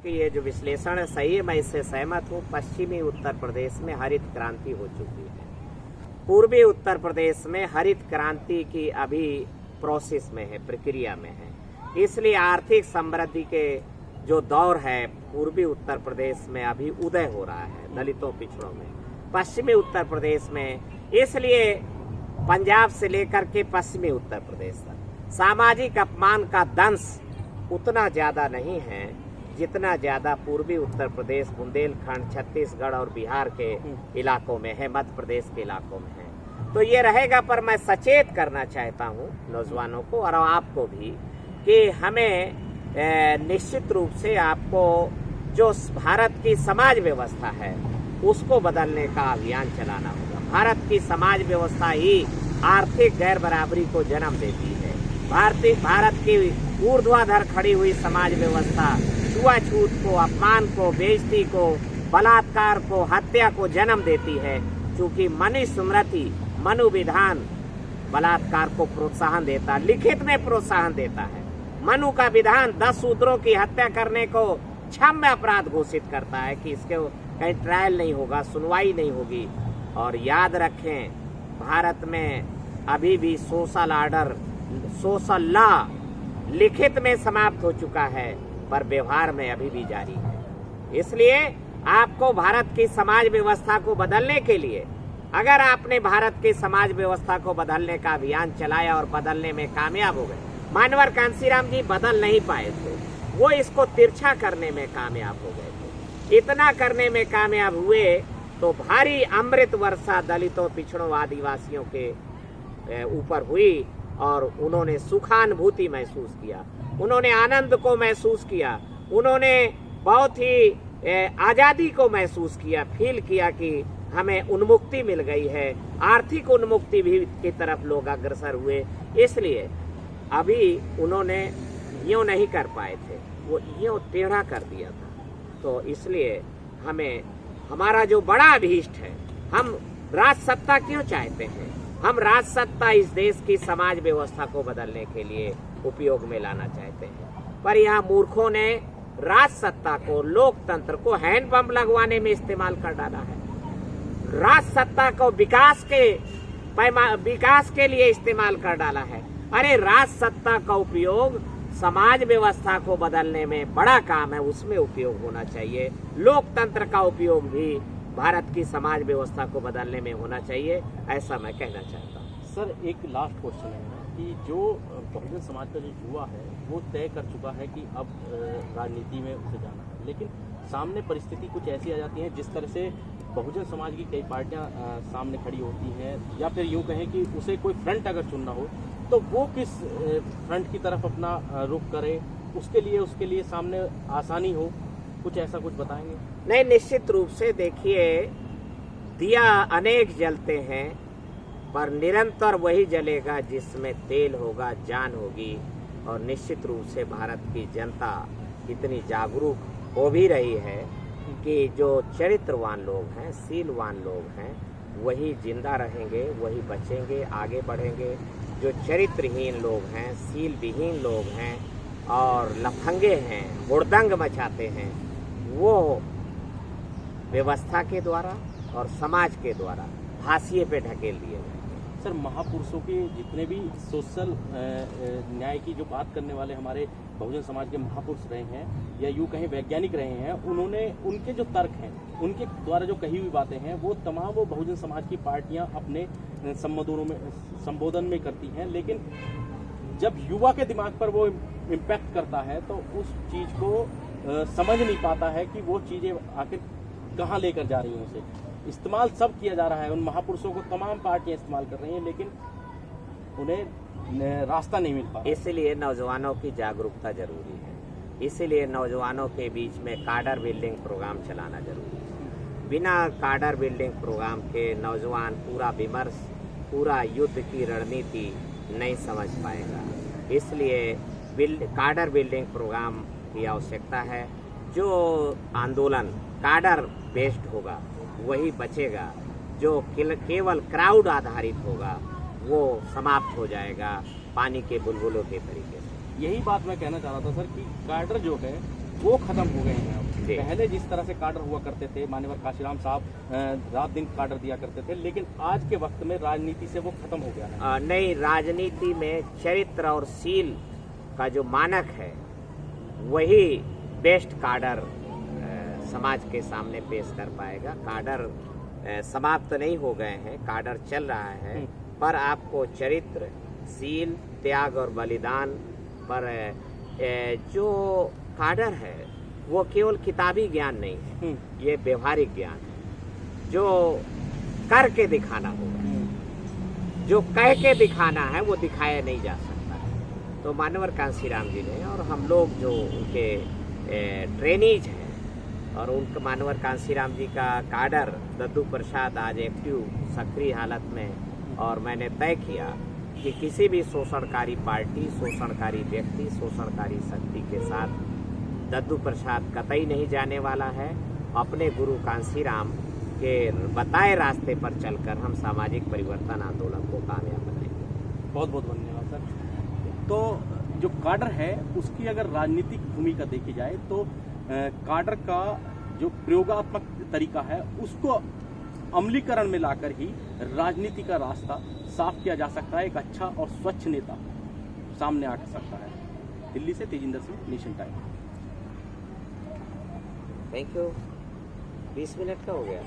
कि ये जो विश्लेषण है सही है, मैं इससे सहमत हूँ। पश्चिमी उत्तर प्रदेश में हरित क्रांति हो चुकी है। पूर्वी उत्तर प्रदेश में हरित क्रांति की अभी प्रोसेस में है, प्रक्रिया में है। इसलिए आर्थिक समृद्धि के जो दौर है पूर्वी उत्तर प्रदेश में अभी उदय हो रहा है दलितों पिछड़ों में। पश्चिमी उत्तर प्रदेश में, इसलिए पंजाब से लेकर के पश्चिमी उत्तर प्रदेश तक सामाजिक अपमान का दंश उतना ज्यादा नहीं है जितना ज्यादा पूर्वी उत्तर प्रदेश, बुंदेलखंड, छत्तीसगढ़ और बिहार के इलाकों में है, मध्य प्रदेश के इलाकों में है। तो ये रहेगा, पर मैं सचेत करना चाहता हूँ नौजवानों को और आपको भी कि हमें निश्चित रूप से आपको जो भारत की समाज व्यवस्था है उसको बदलने का अभियान चलाना होगा। भारत की समाज व्यवस्था ही आर्थिक गैर बराबरी को जन्म देती है। भारत की ऊर्ध्वाधर खड़ी हुई समाज व्यवस्था छुआछूत को, अपमान को, बेइज्जती को, बलात्कार को, हत्या को जन्म देती है। क्योंकि मनुस्मृति, मनु विधान बलात्कार को प्रोत्साहन देता, लिखित में प्रोत्साहन देता है। मनु का विधान 10 शूद्रों की हत्या करने को क्षम्य अपराध घोषित करता है कि इसके कहीं ट्रायल नहीं होगा, सुनवाई नहीं होगी। और याद रखें, भारत में अभी भी सोशल ऑर्डर, सोशल लॉ लिखित में समाप्त हो चुका है, पर व्यवहार में अभी भी जारी है। इसलिए आपको भारत की समाज व्यवस्था को बदलने के लिए, अगर आपने भारत की समाज व्यवस्था को बदलने का अभियान चलाया और बदलने में कामयाब हो गए, मानवर कांसीराम जी बदल नहीं पाए थे, वो इसको तिरछा करने में कामयाब हो गए थे। इतना करने में कामयाब हुए तो भारी अमृत वर्षा दलितों, पिछड़ों, आदिवासियों के ऊपर हुई और उन्होंने सुखानुभूति महसूस किया, उन्होंने आनंद को महसूस किया, उन्होंने बहुत ही आजादी को महसूस किया, फील किया कि हमें उन्मुक्ति मिल गई है। आर्थिक उन्मुक्ति भी की तरफ लोग अग्रसर हुए। इसलिए अभी उन्होंने यूं नहीं कर पाए थे, वो यूं टेढ़ा कर दिया था। तो इसलिए हमें, हमारा जो बड़ा अभीष्ट है, हम राज सत्ता क्यों चाहते हैं? हम राज सत्ता इस देश की समाज व्यवस्था को बदलने के लिए उपयोग में लाना चाहते हैं, पर यहाँ मूर्खों ने राज सत्ता को, लोकतंत्र को हैंडपंप लगवाने में इस्तेमाल कर डाला है। राज सत्ता को विकास के लिए इस्तेमाल कर डाला है। अरे राज सत्ता का उपयोग समाज व्यवस्था को बदलने में बड़ा काम है, उसमें उपयोग होना चाहिए। लोकतंत्र का उपयोग भी भारत की समाज व्यवस्था को बदलने में होना चाहिए, ऐसा मैं कहना चाहता हूँ। सर, एक लास्ट क्वेश्चन है कि जो बहुजन समाज का जो युवा है वो तय कर चुका है कि अब राजनीति में उसे जाना है, लेकिन सामने परिस्थिति कुछ ऐसी आ जाती है जिस तरह से बहुजन समाज की कई पार्टियां सामने खड़ी होती हैं, या फिर यूँ कहें कि उसे कोई फ्रंट अगर चुनना हो तो वो किस फ्रंट की तरफ अपना रुख करे, उसके लिए सामने आसानी हो, कुछ ऐसा कुछ बताएंगे? नहीं, निश्चित रूप से देखिए, दिया अनेक जलते हैं पर निरंतर वही जलेगा जिसमें तेल होगा, जान होगी। और निश्चित रूप से भारत की जनता इतनी जागरूक हो भी रही है कि जो चरित्रवान लोग हैं, सीलवान लोग हैं, वही जिंदा रहेंगे, वही बचेंगे, आगे बढ़ेंगे। जो चरित्रहीन लोग हैं, सील विहीन लोग हैं और लफंगे हैं, हुड़दंग मचाते हैं, वो व्यवस्था के द्वारा और समाज के द्वारा हाशिए पे ढकेल दिए गए। सर, महापुरुषों के जितने भी सोशल न्याय की जो बात करने वाले हमारे बहुजन समाज के महापुरुष रहे हैं, या यूँ कहें वैज्ञानिक रहे हैं, उन्होंने, उनके जो तर्क हैं, उनके द्वारा जो कही हुई बातें हैं, वो तमाम वो बहुजन समाज की पार्टियां अपने संबोधन में करती हैं, लेकिन जब युवा के दिमाग पर वो इम्पैक्ट करता है तो उस चीज़ को समझ नहीं पाता है कि वो चीज़ें आखिर कहाँ लेकर जा रही हैं। उसे इस्तेमाल सब किया जा रहा है, उन महापुरुषों को तमाम पार्टियां इस्तेमाल कर रही हैं, लेकिन उन्हें रास्ता नहीं मिल पा। इसलिए नौजवानों की जागरूकता जरूरी है। इसीलिए नौजवानों के बीच में काडर बिल्डिंग प्रोग्राम चलाना जरूरी है। बिना काडर बिल्डिंग प्रोग्राम के नौजवान पूरा विमर्श, पूरा युद्ध की रणनीति नहीं समझ पाएगा। इसलिए काडर बिल्डिंग प्रोग्राम की आवश्यकता है। जो आंदोलन काडर बेस्ड होगा वही बचेगा, जो केवल क्राउड आधारित होगा वो समाप्त हो जाएगा पानी के बुलबुलों के तरीके से। यही बात मैं कहना चाह रहा था सर कि काडर जो है वो खत्म हो गए हैं अब। जी। पहले जिस तरह से काडर हुआ करते थे, मान्यवर काशीराम साहब रात दिन काडर दिया करते थे, लेकिन आज के वक्त में राजनीति से वो खत्म हो गया है। नहीं, राजनीति में चरित्र और सील का जो मानक है वही बेस्ट काडर समाज के सामने पेश कर पाएगा। काडर समाप्त नहीं हो गए हैं, काडर चल रहा है, पर आपको चरित्र, सील, त्याग और बलिदान पर जो काडर है वो केवल किताबी ज्ञान नहीं है, ये व्यवहारिक ज्ञान है जो करके दिखाना होगा। जो कह के दिखाना है वो दिखाया नहीं जा सकता है। तो मान्यवर कांशीराम जी ने और हम लोग जो उनके ट्रेनीज हैं और उनके मान्यवर कांशीराम जी का काडर दद्दू प्रसाद आज एक्टिव सक्रिय हालत में, और मैंने तय किया कि किसी भी शोषणकारी पार्टी, शोषणकारी व्यक्ति, शोषणकारी शक्ति के साथ दद्दू प्रसाद कतई नहीं जाने वाला है। अपने गुरु कांशीराम के बताए रास्ते पर चलकर हम सामाजिक परिवर्तन आंदोलन को कामयाब बनाएंगे। बहुत बहुत धन्यवाद सर। तो जो काडर है उसकी अगर राजनीतिक भूमिका देखी जाए तो काडर का जो प्रयोगात्मक तरीका है उसको अमलीकरण में लाकर ही राजनीति का रास्ता साफ किया जा सकता है। एक अच्छा और स्वच्छ नेता सामने आ सकता है। दिल्ली से Tejinder Singh, nation time. Thank you. 20 minute का हो गया।